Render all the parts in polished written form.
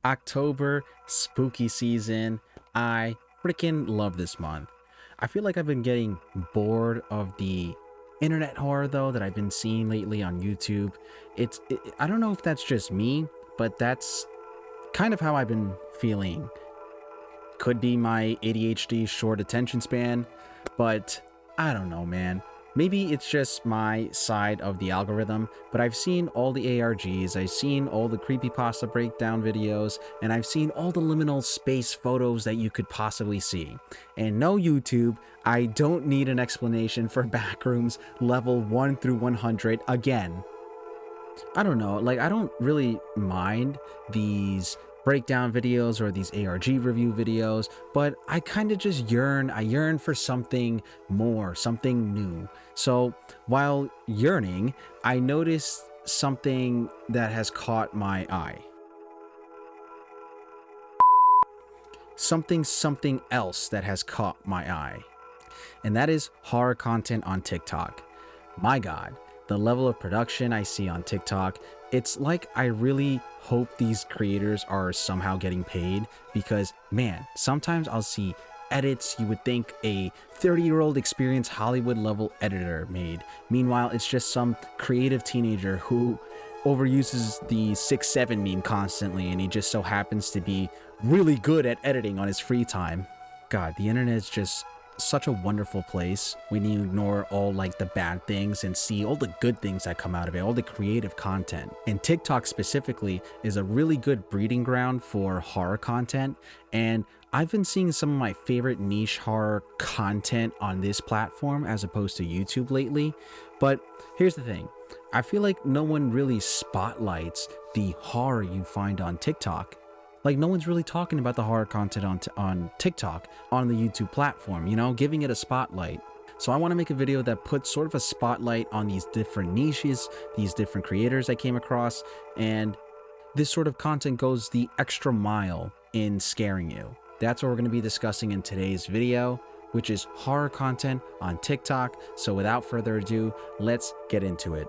October, spooky season. I freaking love this month. I feel like I've been getting bored of the internet horror though that I've been seeing lately on YouTube. I don't know if that's just me, but that's kind of how I've been feeling. Could be my ADHD short attention span, but I don't know, man. Maybe it's just my side of the algorithm, but I've seen all the ARGs, I've seen all the creepypasta breakdown videos, and I've seen all the liminal space photos that you could possibly see. And no, YouTube, I don't need an explanation for Backrooms level 1 through 100 again. I don't know, like, I don't really mind these breakdown videos or these ARG review videos, but I kind of just yearn for something more, something new. So while yearning, I noticed something that has caught my eye. Something else that has caught my eye. And that is horror content on TikTok. My God, the level of production I see on TikTok, it's like I really hope these creators are somehow getting paid, because man, sometimes I'll see edits you would think a 30-year-old experienced Hollywood level editor made. Meanwhile, it's just some creative teenager who overuses the 6'7" meme constantly, and he just so happens to be really good at editing on his free time. God, the internet is just such a wonderful place when you ignore all like the bad things and see all the good things that come out of it, all the creative content. And TikTok specifically is a really good breeding ground for horror content, and I've been seeing some of my favorite niche horror content on this platform as opposed to YouTube lately. But here's the thing, I feel like no one really spotlights the horror you find on TikTok. Like, no one's really talking about the horror content on TikTok, on the YouTube platform, you know, giving it a spotlight. So I want to make a video that puts sort of a spotlight on these different niches, these different creators I came across, and this sort of content goes the extra mile in scaring you. That's what we're going to be discussing in today's video, which is horror content on TikTok. So without further ado, let's get into it.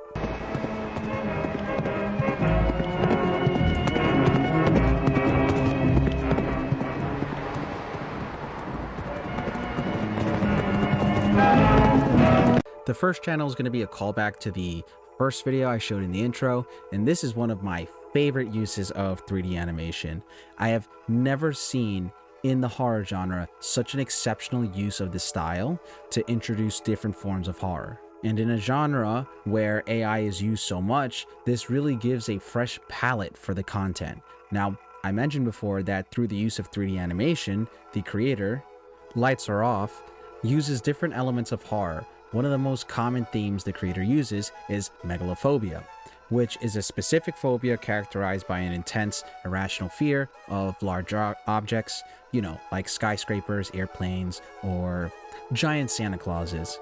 The first channel is going to be a callback to the first video I showed in the intro, and this is one of my favorite uses of 3D animation. I have never seen in the horror genre such an exceptional use of this style to introduce different forms of horror. And in a genre where AI is used so much, this really gives a fresh palette for the content. Now, I mentioned before that through the use of 3D animation, the creator, lights are off, uses different elements of horror. One of the most common themes the creator uses is megalophobia, which is a specific phobia characterized by an intense, irrational fear of large objects, you know, like skyscrapers, airplanes, or giant Santa Clauses.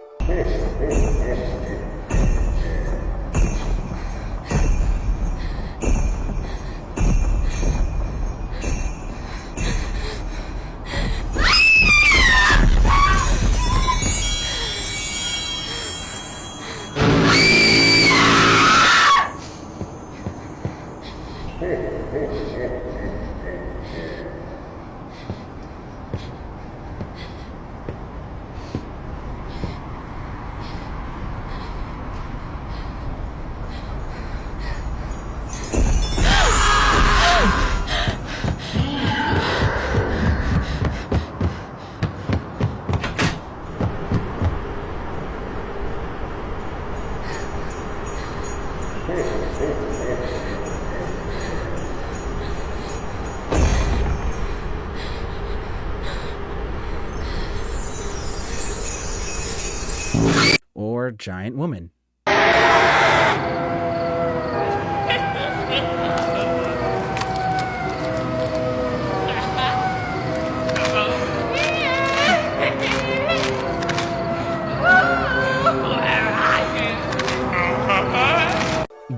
Or giant woman.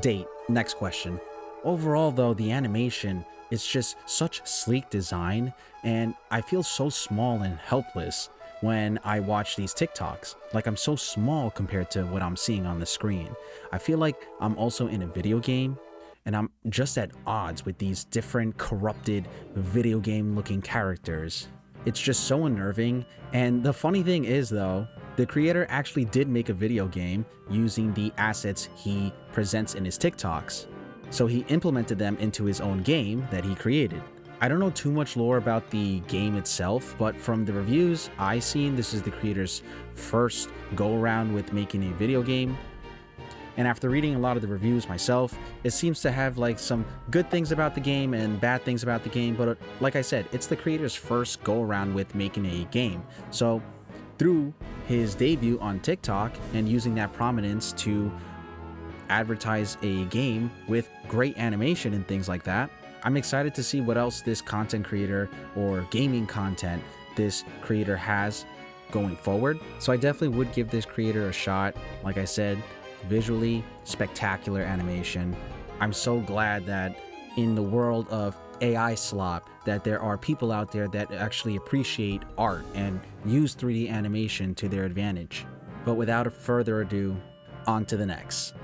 Date. Next question. Overall though, the animation is just such sleek design, and I feel so small and helpless when I watch these TikToks. Like, I'm so small compared to what I'm seeing on the screen. I feel like I'm also in a video game, and I'm just at odds with these different corrupted video game looking characters. It's just so unnerving. And the funny thing is though, the creator actually did make a video game using the assets he presents in his TikToks. So he implemented them into his own game that he created. I don't know too much lore about the game itself, but from the reviews I've seen, this is the creator's first go around with making a video game. And after reading a lot of the reviews myself, it seems to have like some good things about the game and bad things about the game. But like I said, it's the creator's first go around with making a game. So through his debut on TikTok and using that prominence to advertise a game with great animation and things like that, I'm excited to see what else this content creator or gaming content this creator has going forward. So I definitely would give this creator a shot. Like I said, visually spectacular animation. I'm so glad that in the world of AI slop that there are people out there that actually appreciate art and use 3D animation to their advantage. But without further ado, on to the next.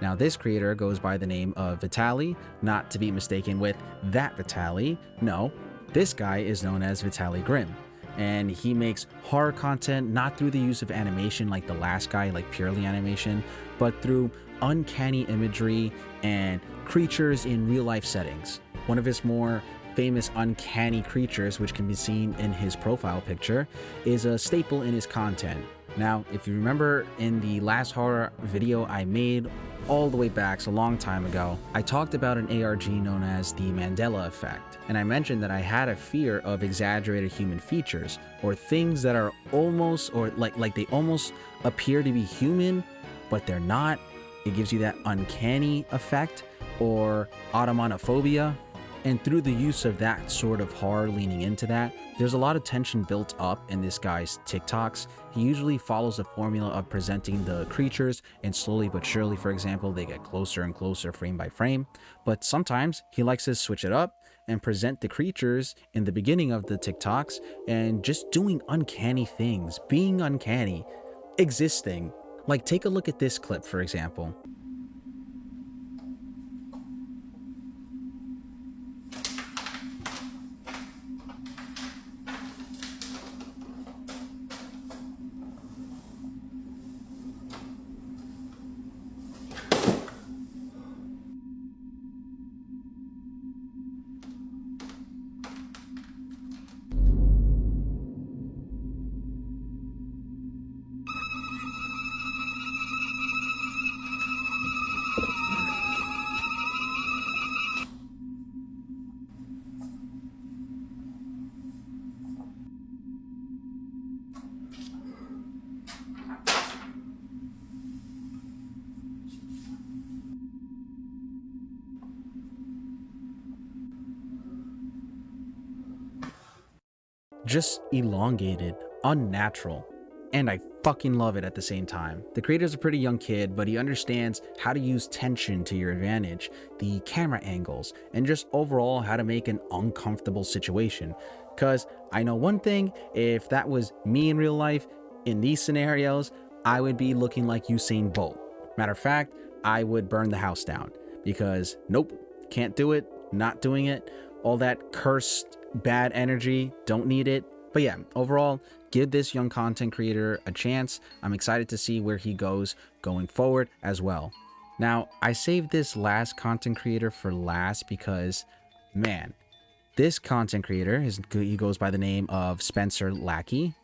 Now this creator goes by the name of Vitali, not to be mistaken with that Vitali. No, this guy is known as Vitali Grimm, and he makes horror content not through the use of animation like the last guy, like purely animation, but through uncanny imagery and creatures in real life settings. One of his more famous uncanny creatures, which can be seen in his profile picture, is a staple in his content. Now, if you remember in the last horror video I made all the way back, so a long time ago, I talked about an ARG known as the Mandela effect. And I mentioned that I had a fear of exaggerated human features or things that are almost, or like they almost appear to be human, but they're not. It gives you that uncanny effect or automonophobia. And through the use of that sort of horror leaning into that, there's a lot of tension built up in this guy's TikToks. He usually follows the formula of presenting the creatures, and slowly but surely, for example, they get closer and closer frame by frame. But sometimes he likes to switch it up and present the creatures in the beginning of the TikToks and just doing uncanny things, being uncanny, existing. Like, take a look at this clip, for example. Just elongated, unnatural, and I fucking love it at the same time. The creator's a pretty young kid, but he understands how to use tension to your advantage, the camera angles, and just overall how to make an uncomfortable situation. Cause I know one thing, if that was me in real life, in these scenarios, I would be looking like Usain Bolt. Matter of fact, I would burn the house down because nope, can't do it, not doing it, all that cursed bad energy, don't need it. But yeah, overall, give this young content creator a chance. I'm excited to see where he goes going forward as well. Now, I saved this last content creator for last because Man, this content creator, he goes by the name of Spencer Lackey.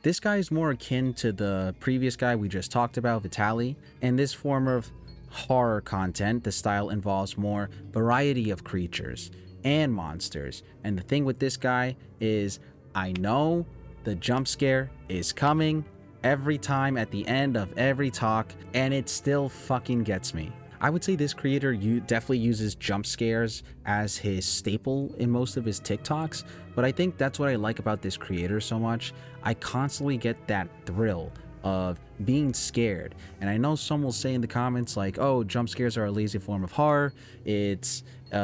This guy is more akin to the previous guy we just talked about, Vitali. In this form of horror content, the style involves more variety of creatures and monsters. And the thing with this guy is, I know the jump scare is coming every time at the end of every talk, and it still fucking gets me. I would say this creator definitely uses jump scares as his staple in most of his TikToks, but I think that's what I like about this creator so much. I constantly get that thrill of being scared. And I know some will say in the comments like, oh, jump scares are a lazy form of horror, it's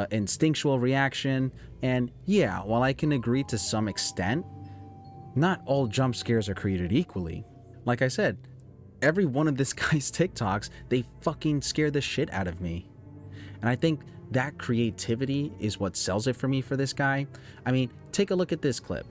instinctual reaction. And yeah, while I can agree to some extent, not all jump scares are created equally. Like I said, every one of this guy's TikToks, they fucking scare the shit out of me. And I think that creativity is what sells it for me for this guy. I mean, take a look at this clip.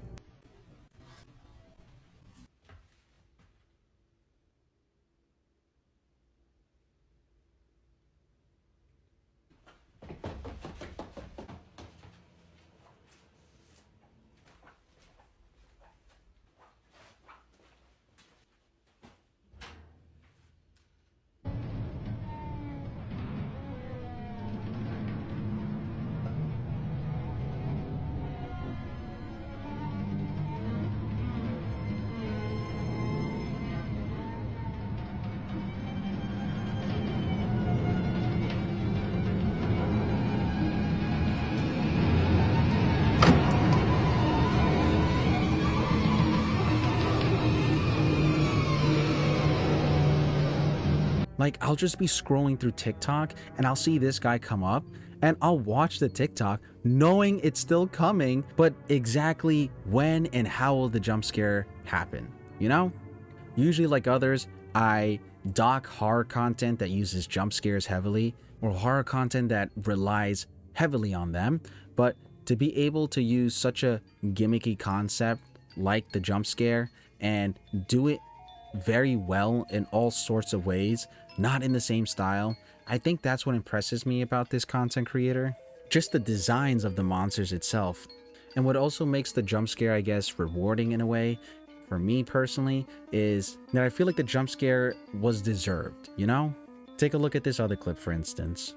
Like, I'll just be scrolling through TikTok and I'll see this guy come up and I'll watch the TikTok knowing it's still coming, but exactly when and how will the jump scare happen, you know? Usually, like others, I dock horror content that uses jump scares heavily, or horror content that relies heavily on them, but to be able to use such a gimmicky concept like the jump scare and do it very well in all sorts of ways, not in the same style, I think that's what impresses me about this content creator. Just the designs of the monsters itself. And what also makes the jump scare, I guess, rewarding in a way, for me personally, is that I feel like the jump scare was deserved, you know? Take a look at this other clip, for instance.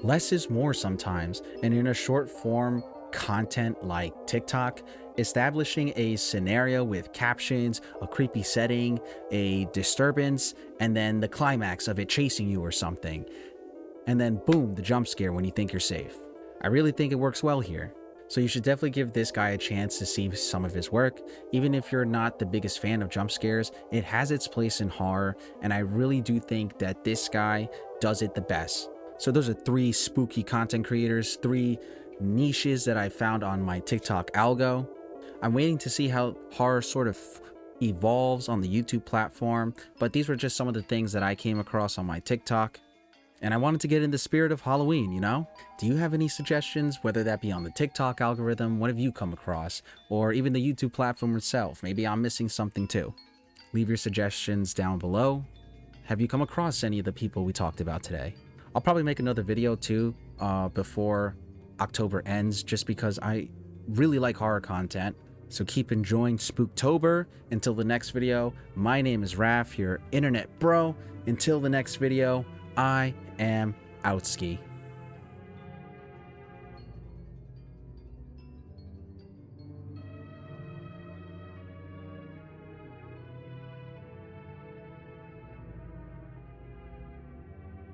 Less is more sometimes, and in a short form content like TikTok, establishing a scenario with captions, a creepy setting, a disturbance, and then the climax of it chasing you or something. And then boom, the jump scare when you think you're safe. I really think it works well here. So you should definitely give this guy a chance to see some of his work. Even if you're not the biggest fan of jump scares, it has its place in horror, and I really do think that this guy does it the best. So those are 3 spooky content creators, 3 niches that I found on my TikTok algo. I'm waiting to see how horror sort of evolves on the YouTube platform, but these were just some of the things that I came across on my TikTok. And I wanted to get in the spirit of Halloween, you know? Do you have any suggestions, whether that be on the TikTok algorithm? What have you come across? Or even the YouTube platform itself? Maybe I'm missing something too. Leave your suggestions down below. Have you come across any of the people we talked about today? I'll probably make another video too before October ends, just because I really like horror content. So keep enjoying Spooktober. Until the next video, my name is Raf, your internet bro. Until the next video, I am outski.